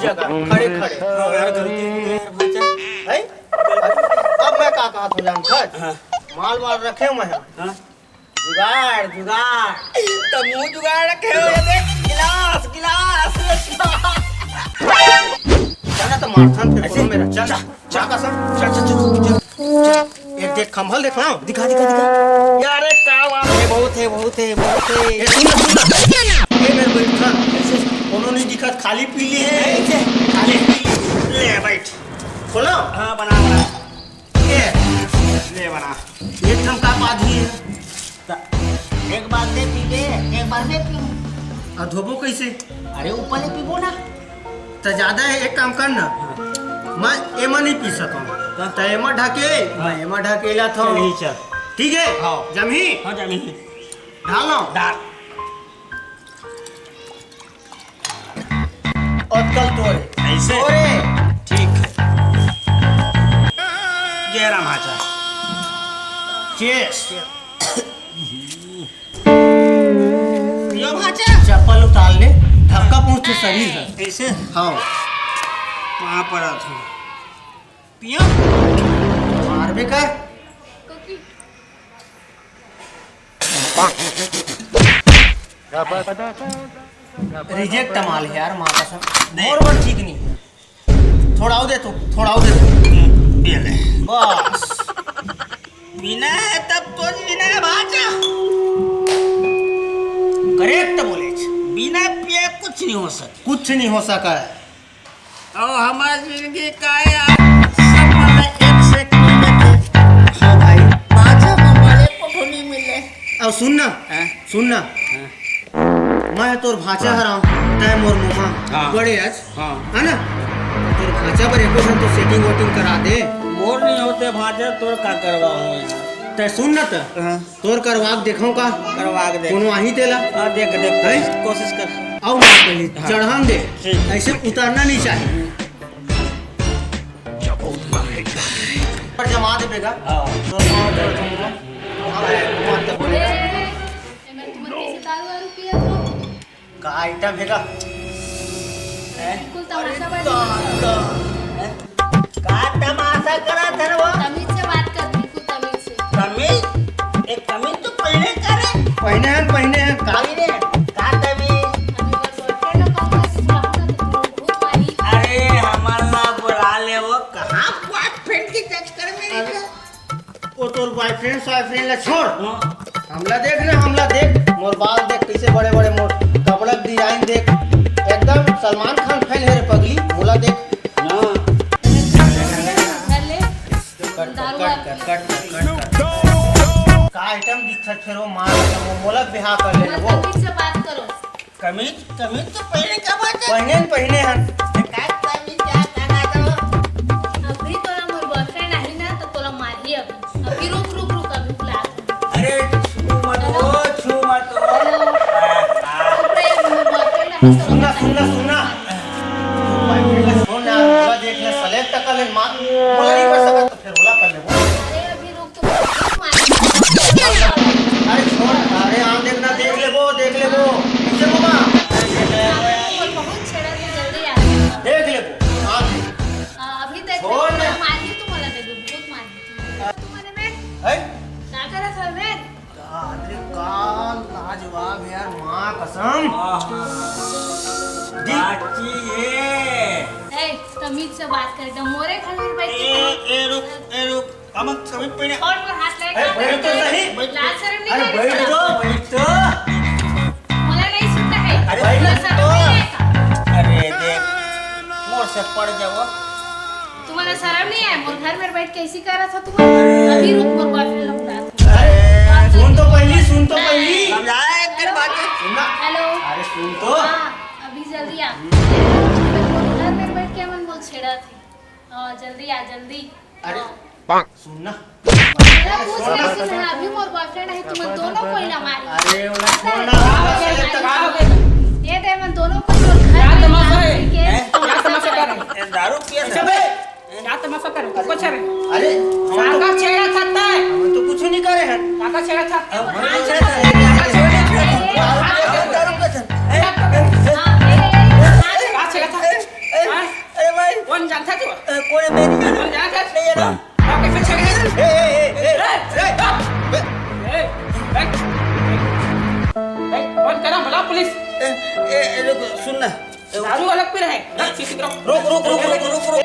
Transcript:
जगह खड़े खड़े है। अब मैं का कहा था खच माल माल रखे मैं जुगाड़ जुगाड़ तो मुंह जुगाड़ रखे हो ये देख गिलास गिलास चला तो मारथन फिर बोलो मेरा चल चल कसम चल एक देख खंभल देख रहा हूं दिखा दिखा दिखा यार क्या बात है बहुत है बहुत है बहुत है ये सुन ये मेरे बैठा ऐसे कोनो नहीं दिखत खाली पीली है ऐसे खाली पीली ले बैठ खोलो हां बना बना ये ले बना एक थम का बाधी है एक बार दे पी दे एक बार दे पी और धोबो कैसे अरे ऊपर ले पीबो ना तो ज्यादा है एक काम कर ना मैं एमा नहीं पी सकूं तो एमा ढके मैं एमा ढकेला था नहीं चल ठीक है हाँ जमी हाँ जमी ढालो डाल और कल तोरे ऐसे तोरे ठीक जय राम आचा चेस यो भाचा चप्पल उतार ले धक्का पहुंचे शरीर है ऐसे हाँ वहाँ पड़ा था पियो मार भी कर रिजेक्ट माल है यार माँ कसम और बार ठीक नहीं है थोड़ा और दे तू थोड़ा और दे तू पी ले बस बिना है तब तो बिना है भाचा करेक्ट बोले बिना पिए कुछ नहीं हो सकता कुछ नहीं हो सका है और हमारी जिंदगी का है सब वाले एक से एक मिले थे हाँ भाई भाचा हमारे को तो नहीं मिले अब सुनना हैं? सुनना मैं तोर भाचा हराऊं टाइम और मुमा हाँ। बड़े आज हाँ है ना तोर भाचा पर एको दिन तो सेटिंग वोटिंग करा दे बोर नहीं होते भाचा तो का करवाऊं यार ते सुन न त हाँ तोर करवाक देखो का करवा के देख कोनो आही देला हाँ देख देख हैं? कोशिश कर आओ ना पहले हाँ। चढ़ान दे ठीक। ऐसे उतारना नहीं चाहिए पर जमा दे बेगा हाँ तो पाँव दर्द होगा हाँ है मत तो बोलेगा का आइटम हैगा का तमाशा करा था वो तमीज एक तमीज तो पहले करे पहने हैं काली ने का तमीज अरे हमारा बुला ले वो कहाँ बॉयफ्रेंड के चक्कर में अरे, निकला वो तोर बॉयफ्रेंड ला छोड़ हाँ। हमला देख ना हमला देख मोर बाल देख कैसे बड़े बड़े मोर कपड़ा डिजाइन देख एकदम सलमान खान फैन है रे पगली मोला देख का आइटम दिखत फिर वो मार वो मोला बिहार कर ले वो कमीज कमीज तो पहले का बात है पहने हैं का तमीज क्या करना तो अरे छू मत सुना बॉयफ्रेंड ला छोड़ ना मोला देख ले सेलेक्ट कर ले मार मोला नहीं कर सकत तो फिर मोला कर ले वो अरे छोड़ अरे हाँ देखना देख ले वो पीछे मामा देख ले वो हाँ छोड़ ना है अरे काल लाजवाब यार माँ कसम बाची है तमीज से बात करते मोरे घर में बैठ के ए रुक हम कभी पहले और पर हाथ ए, बैठ तो सही। लाज शर्म अरे नहीं बैठ तो मला नहीं सुनता है अरे मला बैठ शर्म तो। नहीं है का? अरे देख मोर से पड़ जाओ तुम्हारा शर्म नहीं है मोर घर में बैठ के ऐसी कर रहा था तुम्हारा अभी रुक मोर बॉयफ्रेंड लोग था अरे सुन तो पहली समझाया एक दिन बात सुनना हेलो अरे सुन तो हाँ अभी जल्दी आ मोर घर में बैठ के मन बहुत छेड़ा थे हाँ जल्दी आ जल्दी अरे सुनना मेरा पूछ कैसे है अभी मोर बॉयफ्रेंड है तुम दोनों को ही ना मारी अरे उन्हें छोड़ना ये दे मन दोनों को मोर घर क्या में तमाशा मार है? के क्या तमाशा कर रहे ए दारू पिया अच्छा बे क्या तमाशा कर कुछ करे अरे काका छेड़ा खाता है हम तो कुछ नहीं करे हैं काका छेड़ा खाता अब है भाई छेड़ा हाँ, का छेड़ा खाता पे छेड़े हैं। फोन करा बुला पुलिस। रुक सुन ना दारू अलग पे रहे। रुक रुक रुक रुक रुक रुक